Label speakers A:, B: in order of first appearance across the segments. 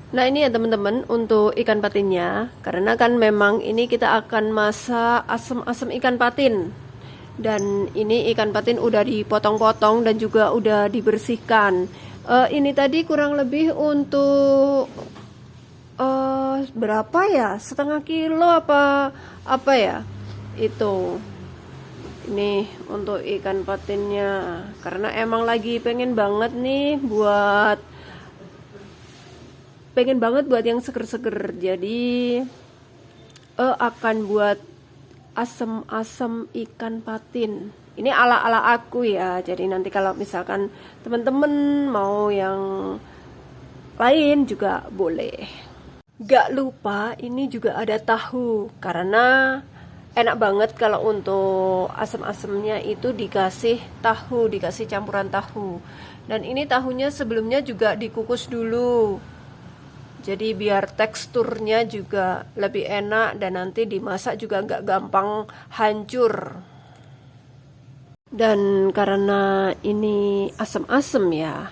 A: Nah ini ya teman-teman untuk ikan patinnya, karena kan memang ini kita akan masak asam-asam ikan patin. Dan ini ikan patin udah dipotong-potong dan juga udah dibersihkan. Ini tadi kurang lebih untuk berapa ya? Setengah kilo apa ya? Itu. Ini untuk ikan patinnya. Karena emang lagi pengen banget buat yang seger-seger. Jadi akan buat asam-asam ikan patin. Ini ala-ala aku ya. Jadi nanti kalau misalkan teman-teman mau yang lain juga boleh. Gak lupa ini juga ada tahu, karena enak banget kalau untuk asam-asamnya itu dikasih tahu, dikasih campuran tahu. Dan ini tahunya sebelumnya juga dikukus dulu. Jadi biar teksturnya juga lebih enak dan nanti dimasak juga nggak gampang hancur. Dan karena ini asam-asam ya,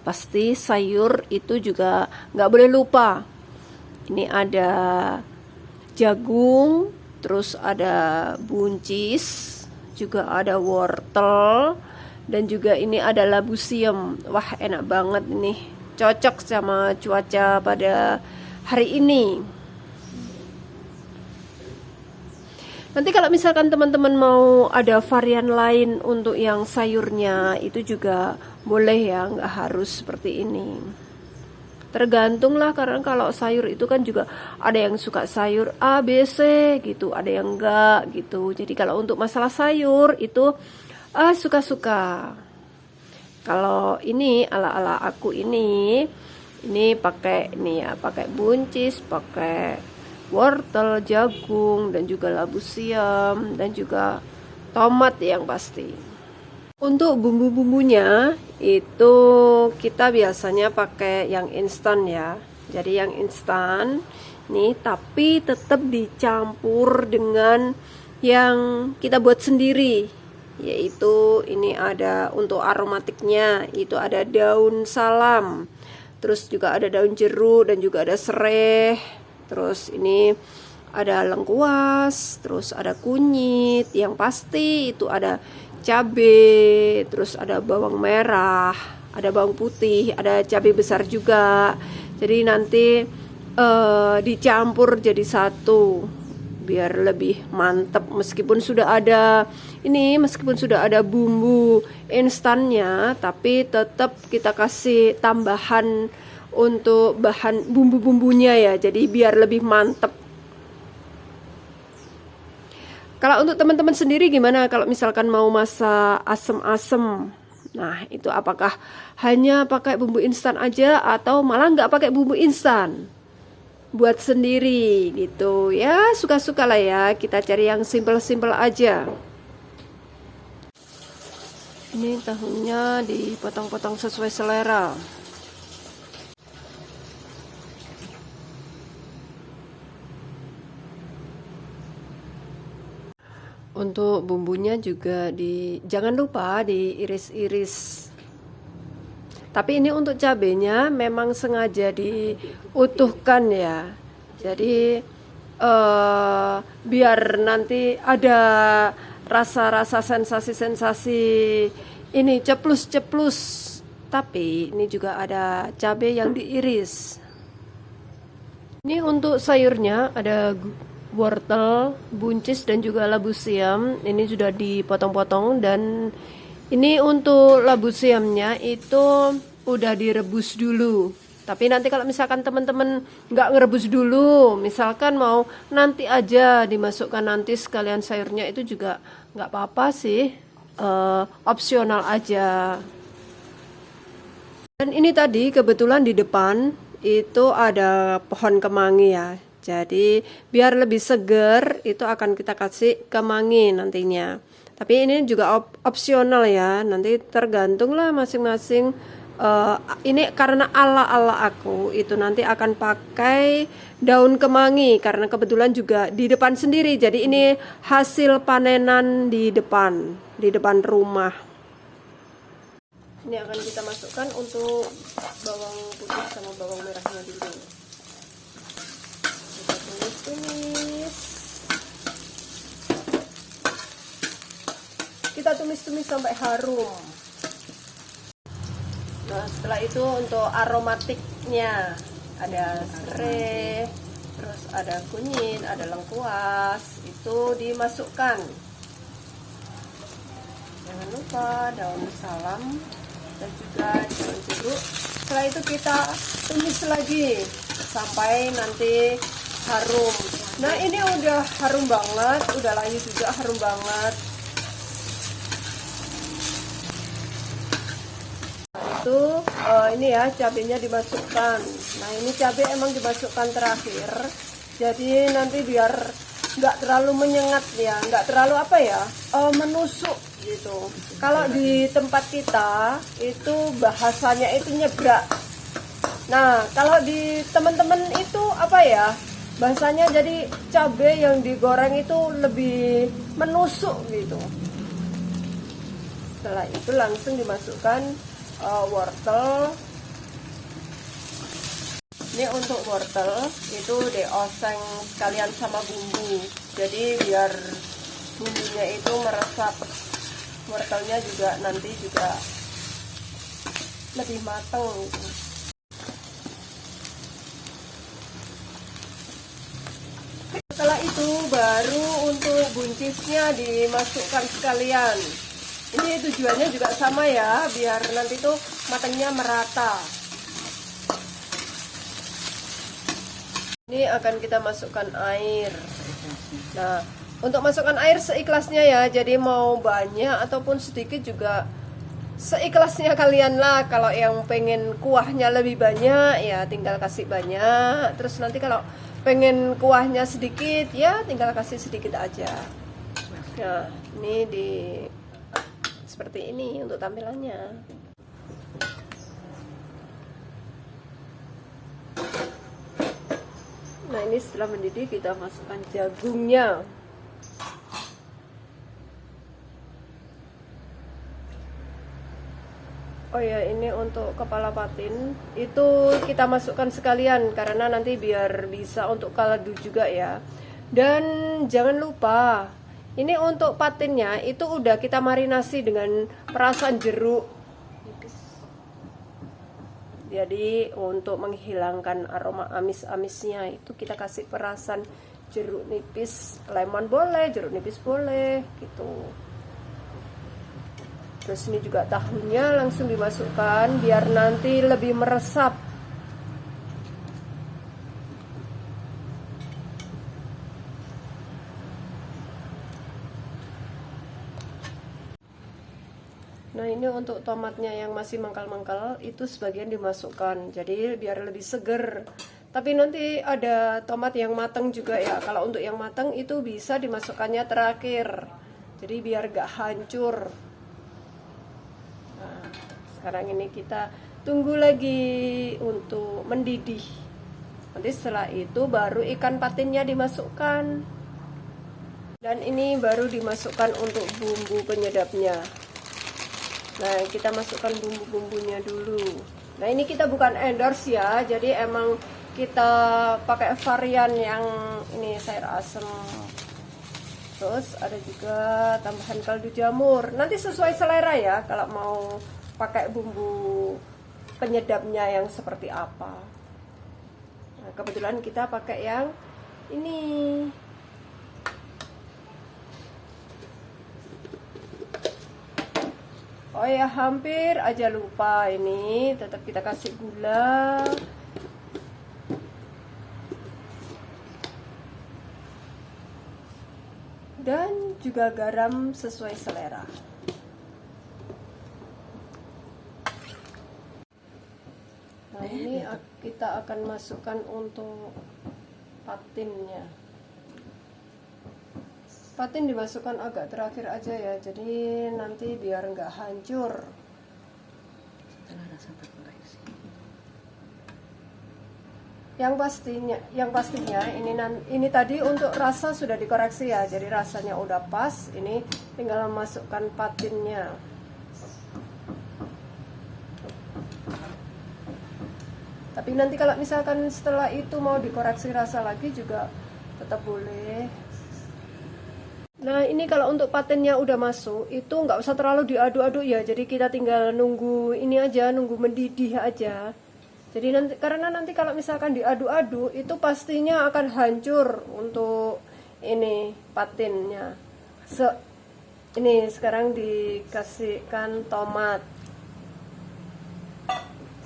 A: pasti sayur itu juga nggak boleh lupa. Ini ada jagung, terus ada buncis, juga ada wortel, dan juga ini ada labu siam. Wah enak banget ini, cocok sama cuaca pada hari ini. Nanti kalau misalkan teman-teman mau ada varian lain untuk yang sayurnya, itu juga boleh ya, nggak harus seperti ini. Tergantung lah, karena kalau sayur itu kan juga ada yang suka sayur A, B, C gitu, ada yang enggak gitu. Jadi kalau untuk masalah sayur itu suka-suka. Kalau ini ala-ala aku ini pakai ini ya, pakai buncis, pakai wortel, jagung, dan juga labu siam, dan juga tomat yang pasti. Untuk bumbu-bumbunya itu kita biasanya pakai yang instan ya. Jadi yang instan nih, tapi tetap dicampur dengan yang kita buat sendiri. Yaitu ini ada untuk aromatiknya, itu ada daun salam. Terus juga ada daun jeruk dan juga ada serai. Terus ini ada lengkuas, terus ada kunyit, yang pasti itu ada cabai, terus ada bawang merah, ada bawang putih, ada cabai besar juga. Jadi nanti dicampur jadi satu biar lebih mantap. Meskipun sudah ada bumbu instannya, tapi tetap kita kasih tambahan untuk bahan bumbu-bumbunya ya. Jadi biar lebih mantap. Kalau untuk teman-teman sendiri gimana kalau misalkan mau masak asem-asem? Nah, itu apakah hanya pakai bumbu instan aja atau malah nggak pakai bumbu instan? Buat sendiri gitu ya, suka-suka lah ya. Kita cari yang simple-simple aja. Ini tahunya dipotong-potong sesuai selera. Untuk bumbunya juga jangan lupa diiris-iris. Tapi ini untuk cabenya memang sengaja diutuhkan ya. Jadi biar nanti ada rasa-rasa sensasi-sensasi ini ceplus-ceplus. Tapi ini juga ada cabai yang diiris. Ini untuk sayurnya ada wortel, buncis, dan juga labu siam. Ini sudah dipotong-potong, dan ini untuk labu siamnya itu udah direbus dulu. Tapi nanti kalau misalkan teman-teman nggak ngerebus dulu, misalkan mau nanti aja dimasukkan nanti sekalian sayurnya, itu juga nggak apa-apa sih, opsional aja. Dan ini tadi kebetulan di depan itu ada pohon kemangi ya. Jadi biar lebih seger itu akan kita kasih kemangi nantinya. Tapi ini juga opsional ya. Nanti tergantung lah masing-masing. Ini karena ala-ala aku itu nanti akan pakai daun kemangi karena kebetulan juga di depan sendiri. Jadi ini hasil panenan di depan rumah. Ini akan kita masukkan untuk bawang putih sama bawang merahnya dulu. tumis sampai harum. Nah, setelah itu untuk aromatiknya ada serai, terus ada kunyit, ada lengkuas, itu dimasukkan. Jangan lupa daun salam dan juga daun jeruk. Setelah itu kita tumis lagi sampai nanti harum. Nah, ini udah harum banget, udah layu juga harum banget. Itu ini ya cabenya dimasukkan. Nah, ini cabai emang dimasukkan terakhir, jadi nanti biar nggak terlalu menyengat ya, nggak terlalu apa ya, menusuk gitu. Kalau di tempat kita itu bahasanya itu nyebrak. Nah, kalau di teman-teman itu apa ya, bahasanya jadi cabai yang digoreng itu lebih menusuk gitu. Setelah itu langsung dimasukkan wortel. Ini untuk wortel itu dioseng sekalian sama bumbu, jadi biar bumbunya itu meresap, wortelnya juga nanti juga lebih matang gitu. Setelah itu baru untuk buncisnya dimasukkan sekalian. Ini tujuannya juga sama ya, biar nanti tuh matangnya merata. Ini akan kita masukkan air. Nah, untuk masukkan air seikhlasnya ya, jadi mau banyak ataupun sedikit juga seikhlasnya kalian lah. Kalau yang pengen kuahnya lebih banyak ya tinggal kasih banyak. Terus nanti kalau pengen kuahnya sedikit ya tinggal kasih sedikit aja. Nah, ini seperti ini untuk tampilannya. Nah, ini setelah mendidih kita masukkan jagungnya. Oh ya, ini untuk kepala patin itu kita masukkan sekalian karena nanti biar bisa untuk kaldu juga ya. Dan jangan lupa, ini untuk patinnya itu udah kita marinasi dengan perasan jeruk. Jadi untuk menghilangkan aroma amis-amisnya itu kita kasih perasan jeruk nipis, lemon boleh, jeruk nipis boleh gitu. Terus ini juga tahunya langsung dimasukkan biar nanti lebih meresap. Nah, ini untuk tomatnya yang masih mengkal-mengkal itu sebagian dimasukkan, jadi biar lebih seger. Tapi nanti ada tomat yang matang juga ya. Kalau untuk yang matang itu bisa dimasukkannya terakhir, jadi biar gak hancur. Nah, sekarang ini kita tunggu lagi untuk mendidih. Nanti setelah itu baru ikan patinnya dimasukkan. Dan ini baru dimasukkan untuk bumbu penyedapnya. Nah, kita masukkan bumbu-bumbunya dulu. Nah, ini kita bukan endorse ya, jadi emang kita pakai varian yang ini sayur asem. Terus ada juga tambahan kaldu jamur. Nanti sesuai selera ya, kalau mau pakai bumbu penyedapnya yang seperti apa. Nah, kebetulan kita pakai yang ini. Oh ya, hampir aja lupa, ini tetap kita kasih gula. Dan juga garam sesuai selera. Nah, ini kita akan masukkan untuk patinnya. Patin dimasukkan agak terakhir aja ya, jadi nanti biar nggak hancur. Yang pastinya ini tadi untuk rasa sudah dikoreksi ya, jadi rasanya udah pas. Ini tinggal masukkan patinnya. Tapi nanti kalau misalkan setelah itu mau dikoreksi rasa lagi juga tetap boleh. Nah ini kalau untuk patennya udah masuk, itu nggak usah terlalu diaduk-aduk ya. Jadi kita tinggal nunggu ini aja, nunggu mendidih aja. Jadi nanti, karena nanti kalau misalkan diaduk-aduk, itu pastinya akan hancur untuk ini patinnya. Ini sekarang dikasihkan tomat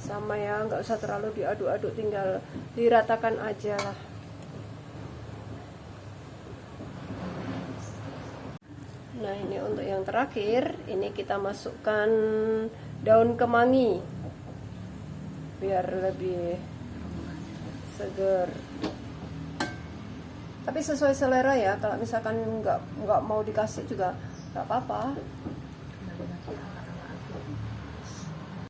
A: sama ya, nggak usah terlalu diaduk-aduk, tinggal diratakan aja lah. Nah ini untuk yang terakhir, ini kita masukkan daun kemangi biar lebih seger. Tapi sesuai selera ya, kalau misalkan nggak mau dikasih juga nggak apa-apa.